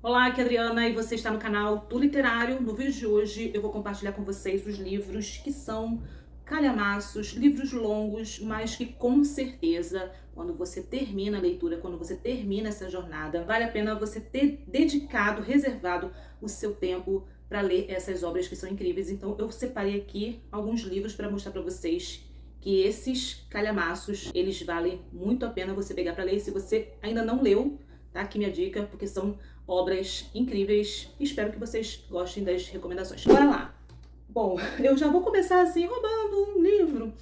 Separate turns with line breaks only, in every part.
Olá, aqui é a Adriana e você está no canal do Literário. No vídeo de hoje eu vou compartilhar com vocês os livros que são calhamaços, livros longos, mas que com certeza, quando você termina a leitura, quando você termina essa jornada, vale a pena você ter dedicado, reservado o seu tempo para ler essas obras que são incríveis. Então eu separei aqui alguns livros para mostrar para vocês que esses calhamaços, eles valem muito a pena você pegar para ler. Se você ainda não leu, tá aqui minha dica, porque são obras incríveis. Espero que vocês gostem das recomendações. Bora lá! Bom, eu já vou começar assim, roubando um livro,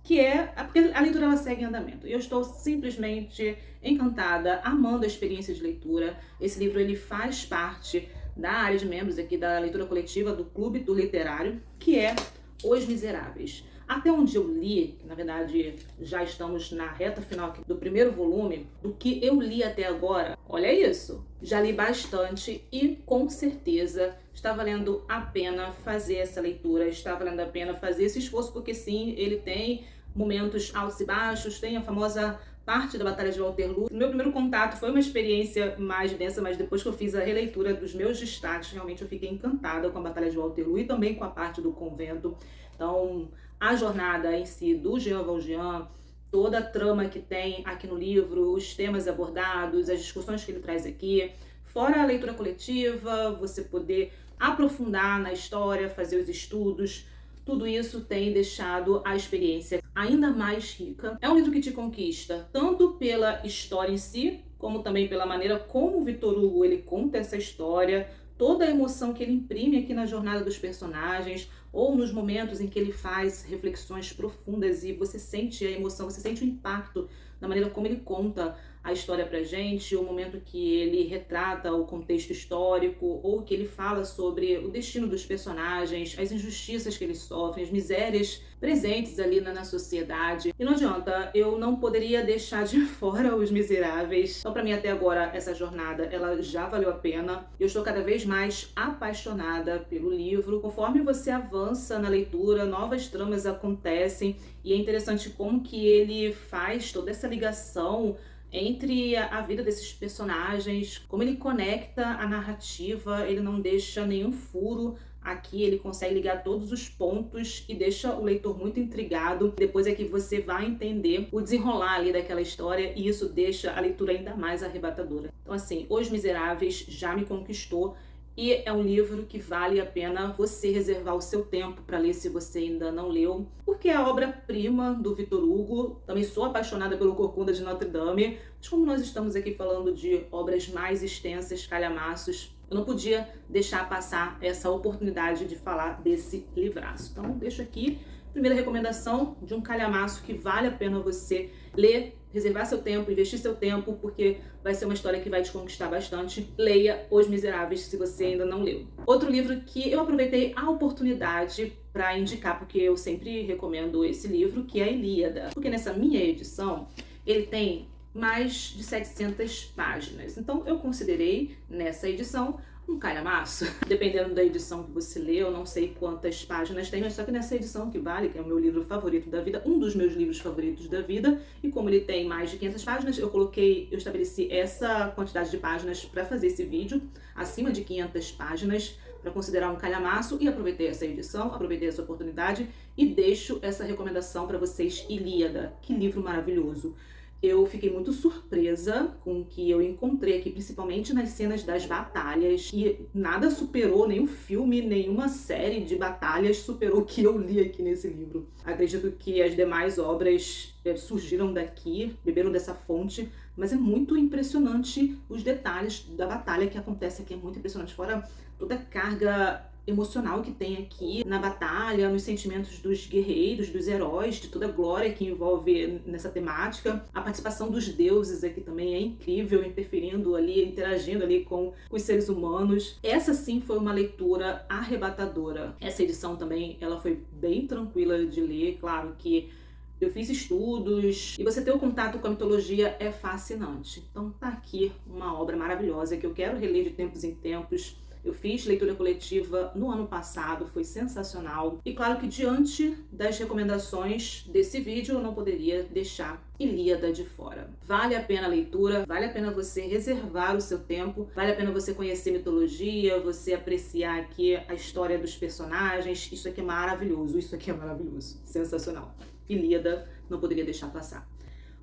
que é... porque a leitura ela segue em andamento. Eu estou simplesmente encantada, amando a experiência de leitura. Esse livro ele faz parte da área de membros aqui da leitura coletiva do Clube do Literário, que é Os Miseráveis. Até onde eu li, na verdade já estamos na reta final do primeiro volume, do que eu li até agora, olha isso, já li bastante e com certeza está valendo a pena fazer essa leitura, está valendo a pena fazer esse esforço, porque sim, ele tem momentos altos e baixos, tem a famosa parte da Batalha de Waterloo. O meu primeiro contato foi uma experiência mais densa, mas depois que eu fiz a releitura dos meus destaques, realmente eu fiquei encantada com a Batalha de Waterloo e também com a parte do convento. Então, a jornada em si do Jean Valjean, toda a trama que tem aqui no livro, os temas abordados, as discussões que ele traz aqui, fora a leitura coletiva, você poder aprofundar na história, fazer os estudos, tudo isso tem deixado a experiência ainda mais rica. É um livro que te conquista, tanto pela história em si, como também pela maneira como o Victor Hugo ele conta essa história, toda a emoção que ele imprime aqui na jornada dos personagens, ou nos momentos em que ele faz reflexões profundas e você sente a emoção, você sente o impacto na maneira como ele conta a história pra gente, o momento que ele retrata o contexto histórico, ou que ele fala sobre o destino dos personagens, as injustiças que eles sofrem, as misérias presentes ali na sociedade. E não adianta, eu não poderia deixar de fora Os Miseráveis. Então pra mim até agora essa jornada, ela já valeu a pena. Eu estou cada vez mais apaixonada pelo livro. Conforme você avança na leitura, novas tramas acontecem e é interessante como que ele faz toda essa ligação entre a vida desses personagens, como ele conecta a narrativa, ele não deixa nenhum furo aqui, ele consegue ligar todos os pontos e deixa o leitor muito intrigado. Depois é que você vai entender o desenrolar ali daquela história e isso deixa a leitura ainda mais arrebatadora. Então assim, Os Miseráveis já me conquistou. E é um livro que vale a pena você reservar o seu tempo para ler se você ainda não leu, porque é a obra-prima do Victor Hugo. Também sou apaixonada pelo Corcunda de Notre Dame, mas como nós estamos aqui falando de obras mais extensas, calhamaços, eu não podia deixar passar essa oportunidade de falar desse livraço. Então deixo aqui a primeira recomendação de um calhamaço que vale a pena você ler, reservar seu tempo, investir seu tempo, porque vai ser uma história que vai te conquistar bastante. Leia Os Miseráveis se você ainda não leu. Outro livro que eu aproveitei a oportunidade para indicar, porque eu sempre recomendo esse livro, que é a Ilíada. Porque nessa minha edição, ele tem mais de 700 páginas. Então eu considerei nessa edição um calhamaço. Dependendo da edição que você lê, eu não sei quantas páginas tem, mas só que nessa edição que vale, que é o meu livro favorito da vida, um dos meus livros favoritos da vida, e como ele tem mais de 500 páginas, eu estabeleci essa quantidade de páginas para fazer esse vídeo, acima de 500 páginas, para considerar um calhamaço, e aproveitei essa edição, aproveitei essa oportunidade e deixo essa recomendação para vocês. Ilíada, que livro maravilhoso! Eu fiquei muito surpresa com o que eu encontrei aqui, principalmente nas cenas das batalhas, e nada superou, nenhum filme, nenhuma série de batalhas superou o que eu li aqui nesse livro. Acredito que as demais obras surgiram daqui, beberam dessa fonte, mas é muito impressionante os detalhes da batalha que acontece aqui, é muito impressionante, fora toda a carga emocional que tem aqui na batalha, nos sentimentos dos guerreiros, dos heróis, de toda a glória que envolve nessa temática. A participação dos deuses aqui também é incrível, interferindo ali, interagindo ali com os seres humanos. Essa sim foi uma leitura arrebatadora. Essa edição também, ela foi bem tranquila de ler, claro que eu fiz estudos, e você ter o contato com a mitologia é fascinante. Então tá aqui uma obra maravilhosa que eu quero reler de tempos em tempos. Eu fiz leitura coletiva no ano passado, foi sensacional. E claro que diante das recomendações desse vídeo, eu não poderia deixar Ilíada de fora. Vale a pena a leitura, vale a pena você reservar o seu tempo, vale a pena você conhecer mitologia, você apreciar aqui a história dos personagens. Isso aqui é maravilhoso, sensacional. Ilíada, não poderia deixar passar.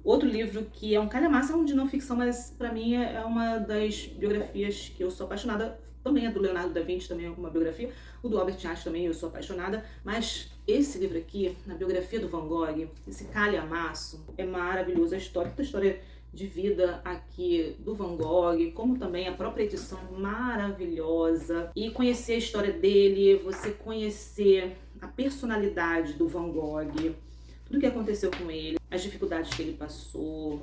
Outro livro que é um calhamaço, é um de não ficção, mas pra mim é uma das biografias que eu sou apaixonada. Também é do Leonardo da Vinci, também é uma biografia. O do Albert Einstein também eu sou apaixonada. Mas esse livro aqui, na biografia do Van Gogh, esse calhamaço, é maravilhoso. Toda a história de vida aqui do Van Gogh, como também a própria edição maravilhosa. E conhecer a história dele, você conhecer a personalidade do Van Gogh, tudo o que aconteceu com ele, as dificuldades que ele passou,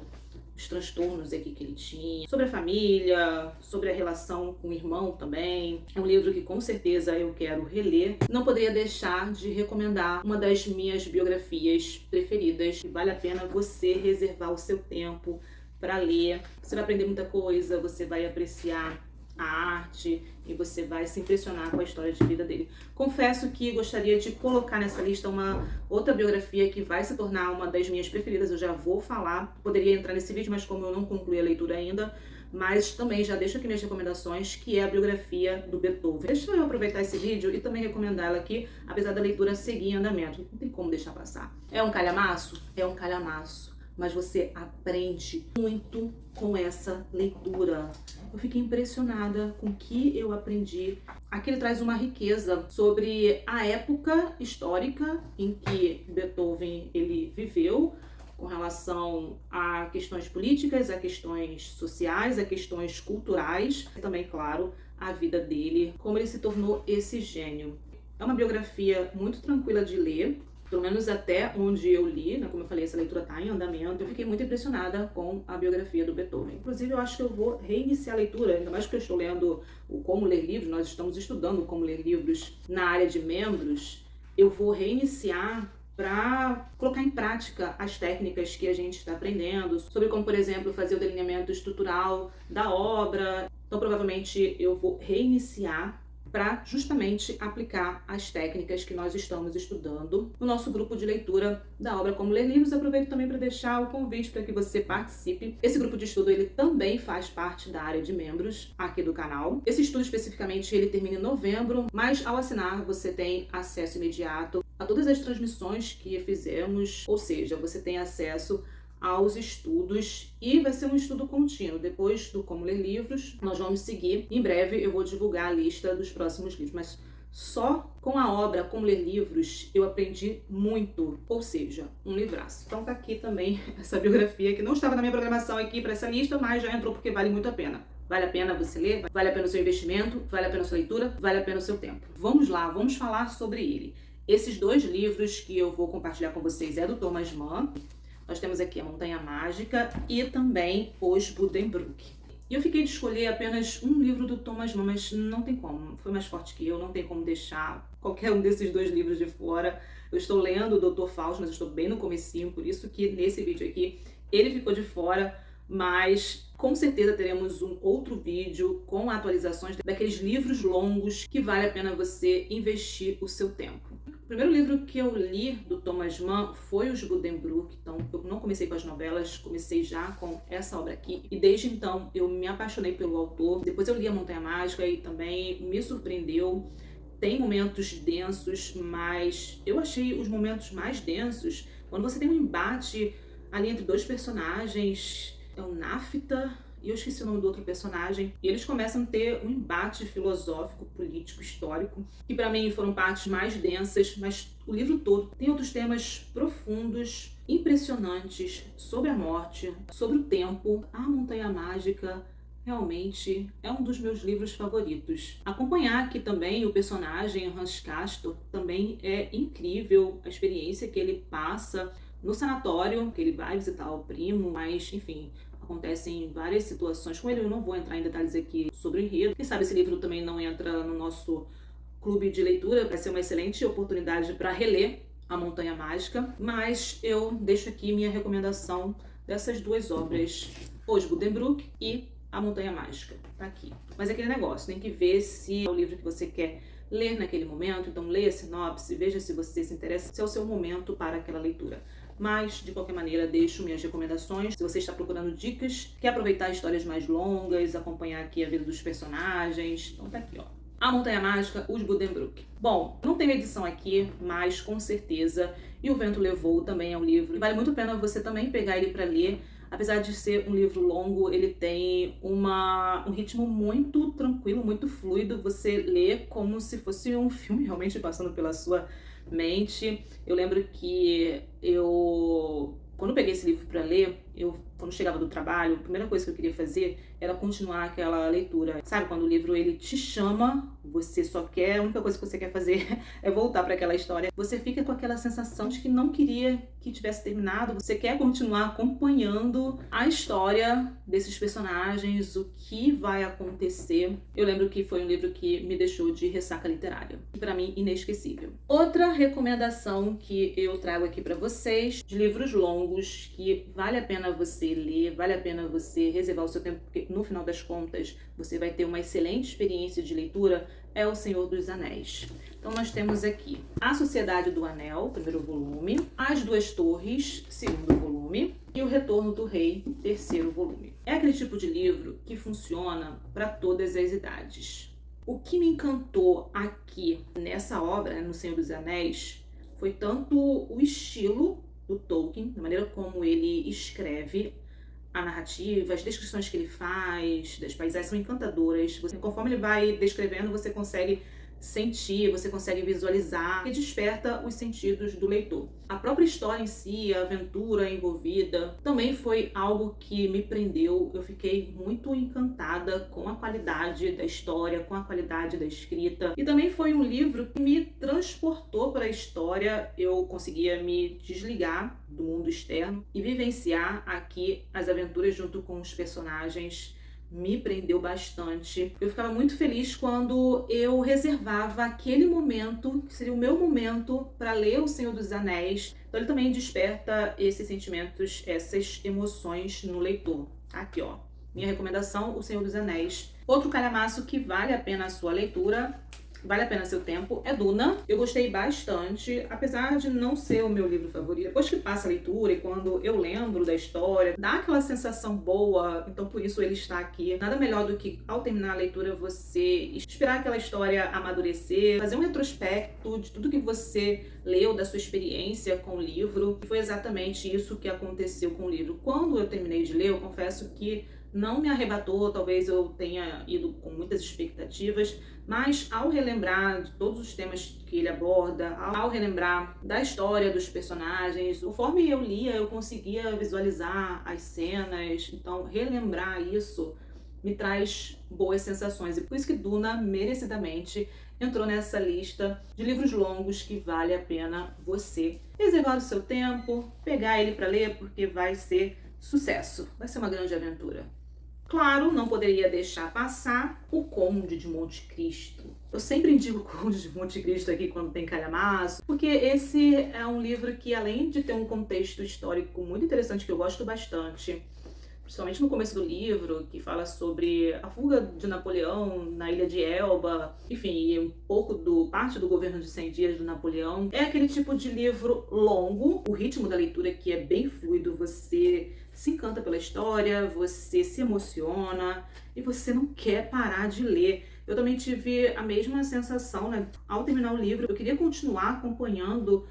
os transtornos aqui que ele tinha, sobre a família, sobre a relação com o irmão também. É um livro que com certeza eu quero reler. Não poderia deixar de recomendar uma das minhas biografias preferidas. Vale a pena você reservar o seu tempo para ler. Você vai aprender muita coisa, você vai apreciar a arte e você vai se impressionar com a história de vida dele. Confesso que gostaria de colocar nessa lista uma outra biografia que vai se tornar uma das minhas preferidas, eu já vou falar. Poderia entrar nesse vídeo, mas como eu não concluí a leitura ainda, mas também já deixo aqui minhas recomendações, que é a biografia do Beethoven. Deixa eu aproveitar esse vídeo e também recomendar ela aqui, apesar da leitura seguir em andamento. Não tem como deixar passar. É um calhamaço? É um calhamaço. Mas você aprende muito com essa leitura. Eu fiquei impressionada com o que eu aprendi. Aqui ele traz uma riqueza sobre a época histórica em que Beethoven ele viveu, com relação a questões políticas, a questões sociais, a questões culturais, e também, claro, a vida dele, como ele se tornou esse gênio. É uma biografia muito tranquila de ler, pelo menos até onde eu li, né? Como eu falei, essa leitura está em andamento. Eu fiquei muito impressionada com a biografia do Beethoven. Inclusive, eu acho que eu vou reiniciar a leitura, ainda mais que eu estou lendo o Como Ler Livros, nós estamos estudando Como Ler Livros na área de membros. Eu vou reiniciar para colocar em prática as técnicas que a gente está aprendendo, sobre como, por exemplo, fazer o delineamento estrutural da obra. Então, provavelmente, eu vou reiniciar para justamente aplicar as técnicas que nós estamos estudando no nosso grupo de leitura da obra Como Ler Livros. Aproveito também para deixar o convite para que você participe. Esse grupo de estudo ele também faz parte da área de membros aqui do canal. Esse estudo especificamente ele termina em novembro, mas ao assinar você tem acesso imediato a todas as transmissões que fizemos, ou seja, você tem acesso aos estudos e vai ser um estudo contínuo. Depois do Como Ler Livros, nós vamos seguir. Em breve eu vou divulgar a lista dos próximos livros, mas só com a obra Como Ler Livros eu aprendi muito, ou seja, um livraço. Então tá aqui também essa biografia que não estava na minha programação aqui para essa lista, mas já entrou porque vale muito a pena. Vale a pena você ler, vale a pena o seu investimento, vale a pena a sua leitura, vale a pena o seu tempo. Vamos lá, vamos falar sobre ele. Esses dois livros que eu vou compartilhar com vocês é do Thomas Mann. Nós temos aqui a Montanha Mágica e também Os Buddenbrook. E eu fiquei de escolher apenas um livro do Thomas Mann, mas não tem como. Foi mais forte que eu, não tem como deixar qualquer um desses dois livros de fora. Eu estou lendo o Dr. Fausto, mas eu estou bem no comecinho, por isso que nesse vídeo aqui ele ficou de fora, mas com certeza teremos um outro vídeo com atualizações daqueles livros longos que vale a pena você investir o seu tempo. O primeiro livro que eu li do Thomas Mann foi Os Buddenbrook, então eu não comecei com as novelas, comecei já com essa obra aqui. E desde então eu me apaixonei pelo autor. Depois eu li A Montanha Mágica e também me surpreendeu. Tem momentos densos, mas eu achei os momentos mais densos quando você tem um embate ali entre dois personagens, é o Nafta e eu esqueci o nome do outro personagem, e eles começam a ter um embate filosófico, político, histórico, que para mim foram partes mais densas, mas o livro todo tem outros temas profundos, impressionantes, sobre a morte, sobre o tempo. A Montanha Mágica realmente é um dos meus livros favoritos. Acompanhar aqui também o personagem Hans Castorp também é incrível, a experiência que ele passa no sanatório, que ele vai visitar o primo, mas enfim, acontecem várias situações com ele. Eu não vou entrar em detalhes aqui sobre o enredo. Quem sabe esse livro também não entra no nosso clube de leitura, vai ser uma excelente oportunidade para reler A Montanha Mágica, mas eu deixo aqui minha recomendação dessas duas obras, Os Buddenbrook e A Montanha Mágica, tá aqui. Mas é aquele negócio, tem que ver se é o livro que você quer ler naquele momento, então leia a sinopse, veja se você se interessa, se é o seu momento para aquela leitura. Mas, de qualquer maneira, deixo minhas recomendações. Se você está procurando dicas, quer aproveitar histórias mais longas, acompanhar aqui a vida dos personagens, então tá aqui, ó. A Montanha Mágica, os Buddenbrook. Bom, não tem edição aqui, mas com certeza E o Vento Levou também é um livro. Vale muito a pena você também pegar ele para ler. Apesar de ser um livro longo, ele tem um ritmo muito tranquilo, muito fluido. Você lê como se fosse um filme realmente passando pela sua mente. Eu lembro que quando eu peguei esse livro para ler, quando chegava do trabalho, a primeira coisa que eu queria fazer era continuar aquela leitura. Sabe, quando o livro ele te chama, você só quer, a única coisa que você quer fazer é voltar para aquela história. Você fica com aquela sensação de que não queria que tivesse terminado. Você quer continuar acompanhando a história desses personagens, o que vai acontecer. Eu lembro que foi um livro que me deixou de ressaca literária. E para mim, inesquecível. Outra recomendação que eu trago aqui para vocês, de livros longos, que vale a pena você ler, vale a pena você reservar o seu tempo, porque no final das contas você vai ter uma excelente experiência de leitura, é O Senhor dos Anéis. Então nós temos aqui A Sociedade do Anel, primeiro volume, As Duas Torres, segundo volume, e O Retorno do Rei, terceiro volume. É aquele tipo de livro que funciona para todas as idades. O que me encantou aqui nessa obra, no Senhor dos Anéis, foi tanto o estilo do Tolkien, da maneira como ele escreve a narrativa, as descrições que ele faz das paisagens são encantadoras. Conforme ele vai descrevendo, você consegue sentir, você consegue visualizar e desperta os sentidos do leitor. A própria história em si, a aventura envolvida, também foi algo que me prendeu. Eu fiquei muito encantada com a qualidade da história, com a qualidade da escrita. E também foi um livro que me transportou para a história. Eu conseguia me desligar do mundo externo e vivenciar aqui as aventuras junto com os personagens. Me prendeu bastante. Eu ficava muito feliz quando eu reservava aquele momento, que seria o meu momento, para ler O Senhor dos Anéis. Então ele também desperta esses sentimentos, essas emoções no leitor. Aqui, ó. Minha recomendação, O Senhor dos Anéis. Outro calhamaço que vale a pena a sua leitura, vale a pena seu tempo, é Duna. Eu gostei bastante, apesar de não ser o meu livro favorito. Depois que passa a leitura e quando eu lembro da história, dá aquela sensação boa, então por isso ele está aqui. Nada melhor do que, ao terminar a leitura, você esperar aquela história amadurecer, fazer um retrospecto de tudo que você leu, da sua experiência com o livro. E foi exatamente isso que aconteceu com o livro. Quando eu terminei de ler, eu confesso que não me arrebatou, talvez eu tenha ido com muitas expectativas, mas ao relembrar de todos os temas que ele aborda, ao relembrar da história dos personagens, conforme eu lia, eu conseguia visualizar as cenas, então relembrar isso me traz boas sensações. E por isso que Duna, merecidamente, entrou nessa lista de livros longos que vale a pena você reservar o seu tempo, pegar ele para ler, porque vai ser sucesso, vai ser uma grande aventura. Claro, não poderia deixar passar O Conde de Monte Cristo. Eu sempre indico O Conde de Monte Cristo aqui quando tem calhamaço, porque esse é um livro que, além de ter um contexto histórico muito interessante, que eu gosto bastante, principalmente no começo do livro, que fala sobre a fuga de Napoleão na ilha de Elba, enfim, um pouco parte do governo de 100 dias do Napoleão. É aquele tipo de livro longo, o ritmo da leitura aqui é bem fluido, você se encanta pela história, você se emociona e você não quer parar de ler. Eu também tive a mesma sensação, né? Ao terminar o livro, eu queria continuar acompanhando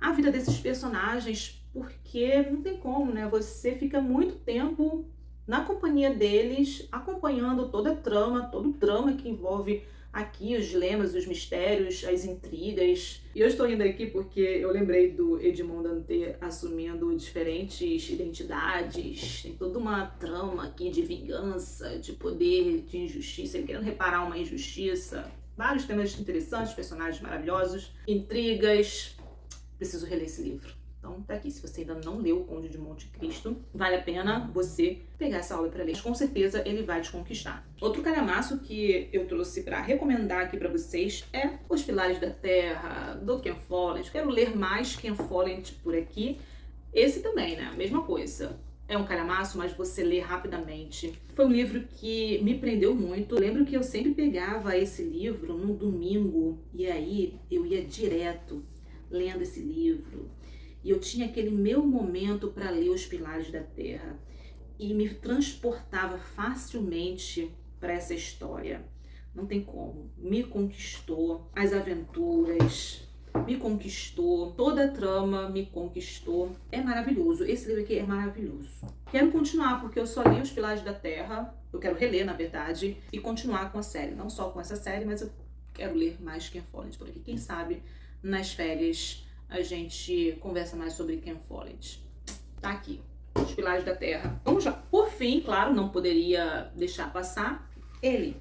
a vida desses personagens, porque não tem como, né? Você fica muito tempo na companhia deles, acompanhando toda a trama, todo o drama que envolve aqui, os dilemas, os mistérios, as intrigas. E eu estou indo aqui porque eu lembrei do Edmond Dantès assumindo diferentes identidades. Tem toda uma trama aqui de vingança, de poder, de injustiça, ele querendo reparar uma injustiça. Vários temas interessantes, personagens maravilhosos, intrigas. Preciso reler esse livro. Então tá aqui, se você ainda não leu O Conde de Monte Cristo, vale a pena você pegar essa aula para ler. Com certeza ele vai te conquistar. Outro calhamaço que eu trouxe para recomendar aqui para vocês é Os Pilares da Terra, do Ken Follett. Quero ler mais Ken Follett por aqui. Esse também, né? A mesma coisa. É um calhamaço, mas você lê rapidamente. Foi um livro que me prendeu muito. Eu lembro que eu sempre pegava esse livro no domingo e aí eu ia direto lendo esse livro. E eu tinha aquele meu momento para ler Os Pilares da Terra e me transportava facilmente para essa história. Não tem como. Me conquistou as aventuras, me conquistou, toda a trama me conquistou. É maravilhoso. Esse livro aqui é maravilhoso. Quero continuar, porque eu só li Os Pilares da Terra. Eu quero reler, na verdade, e continuar com a série. Não só com essa série, mas eu quero ler mais Ken Follett por aqui. Quem sabe nas férias a gente conversa mais sobre Ken Follett. Tá aqui. Os Pilares da Terra. Vamos lá. Por fim, claro, não poderia deixar passar ele,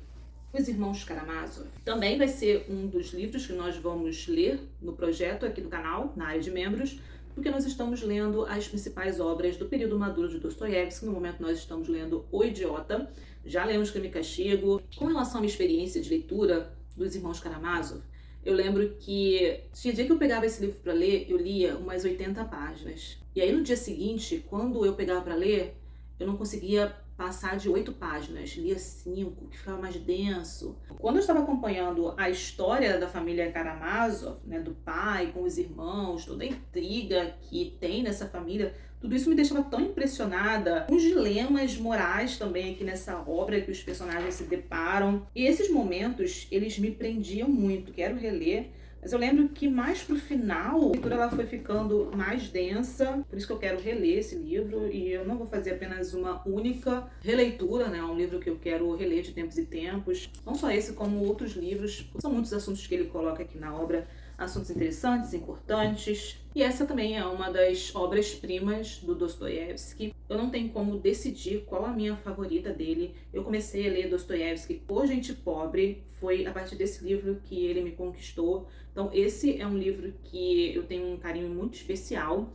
Os Irmãos Karamazov. Também vai ser um dos livros que nós vamos ler no projeto aqui do canal, na área de membros, porque nós estamos lendo as principais obras do período maduro de Dostoiévski. No momento nós estamos lendo O Idiota, já lemos Crime e Castigo. Com relação à minha experiência de leitura dos Irmãos Karamazov, eu lembro que tinha dia que eu pegava esse livro para ler, eu lia umas 80 páginas. E aí no dia seguinte, quando eu pegava para ler, eu não conseguia passar de 8 páginas, lia 5, que ficava mais denso. Quando eu estava acompanhando a história da família Karamazov, né, do pai com os irmãos, toda a intriga que tem nessa família, tudo isso me deixava tão impressionada. Os dilemas morais também aqui nessa obra que os personagens se deparam. E esses momentos, eles me prendiam muito. Quero reler, mas eu lembro que mais pro final, a leitura ela foi ficando mais densa, por isso que eu quero reler esse livro, e eu não vou fazer apenas uma única releitura, né? É um livro que eu quero reler de tempos e tempos. Não só esse, como outros livros. São muitos assuntos que ele coloca aqui na obra, assuntos interessantes, importantes. E essa também é uma das obras-primas do Dostoiévski. Eu não tenho como decidir qual a minha favorita dele. Eu comecei a ler Dostoiévski por gente pobre. Foi a partir desse livro que ele me conquistou. Então esse é um livro que eu tenho um carinho muito especial.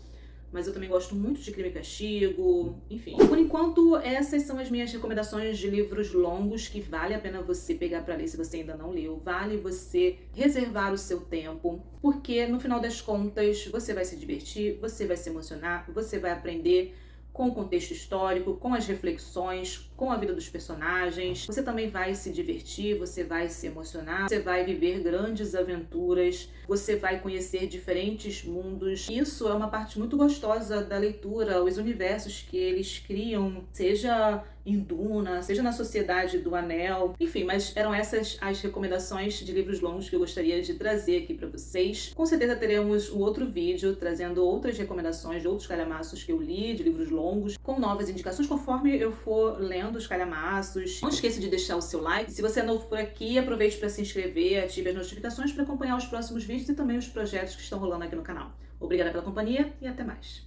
Mas eu também gosto muito de Crime e Castigo, enfim. Por enquanto, essas são as minhas recomendações de livros longos que vale a pena você pegar para ler se você ainda não leu. Vale você reservar o seu tempo, porque no final das contas você vai se divertir, você vai se emocionar, você vai aprender com o contexto histórico, com as reflexões, com a vida dos personagens. Você também vai se divertir, você vai se emocionar, você vai viver grandes aventuras, você vai conhecer diferentes mundos. Isso é uma parte muito gostosa da leitura, os universos que eles criam, seja em Duna, seja na Sociedade do Anel, enfim, mas eram essas as recomendações de livros longos que eu gostaria de trazer aqui para vocês. Com certeza teremos um outro vídeo trazendo outras recomendações de outros calhamaços que eu li, de livros longos, com novas indicações conforme eu for lendo os calhamaços. Não esqueça de deixar o seu like. Se você é novo por aqui, aproveite para se inscrever, ative as notificações para acompanhar os próximos vídeos e também os projetos que estão rolando aqui no canal. Obrigada pela companhia e até mais.